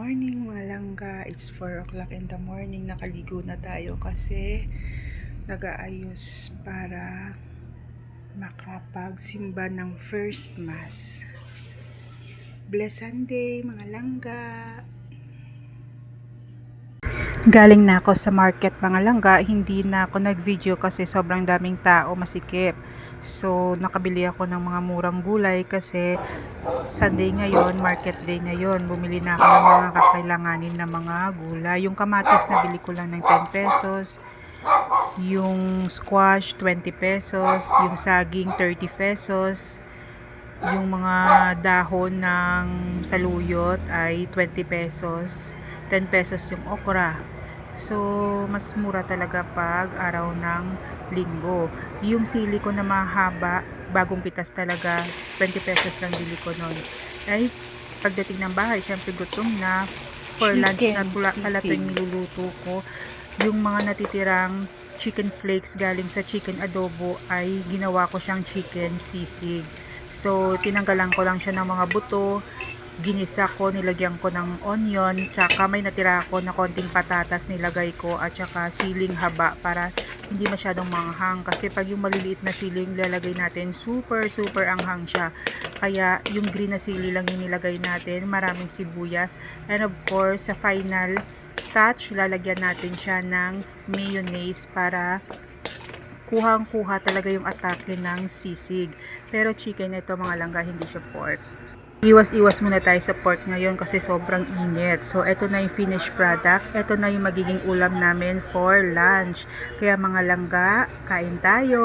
morning mga langga. It's 4 o'clock in the morning. Nakaligo na tayo kasi nag-aayos para makapagsimba ng first mass. Blessed Sunday mga langga. Galing na ako sa market mga langga. Hindi na ako nag-video kasi sobrang daming tao, masikip. So, nakabili ako ng mga murang gulay kasi Sunday ngayon, market day ngayon. Bumili na ako ng mga kakailanganin na mga gulay. Yung kamatis nabili ko lang ng 10 pesos. Yung squash, 20 pesos. Yung saging, 30 pesos. Yung mga dahon ng saluyot ay 20 pesos. 10 pesos yung okra. So, mas mura talaga pag araw ng linggo. Yung sili ko na mahaba, bagong pitas talaga, 20 pesos lang bili ko nun. Ay, pagdating ng bahay, syempre gutom na. For lunch na pala ito yung niluluto ko. Yung mga natitirang chicken flakes galing sa chicken adobo ay ginawa ko siyang chicken sisig. So, tinanggalan ko lang siya ng mga buto. Ginisa ko, nilagyan ko ng onion, tsaka may natira ako na konting patatas nilagay ko, at tsaka siling haba para hindi masyadong manghang, kasi pag yung maliliit na siling lalagay natin, super anghang siya. Kaya yung green na sili lang yung nilagay natin, maraming sibuyas, and of course sa final touch lalagyan natin siya ng mayonnaise para kuhang-kuha talaga yung atake ng sisig. Pero chicken ito mga langga, hindi siya pork. Iwas-iwas muna tayo sa pork ngayon kasi sobrang init. So, ito na yung finished product. Ito na yung magiging ulam namin for lunch. Kaya mga langga, kain tayo!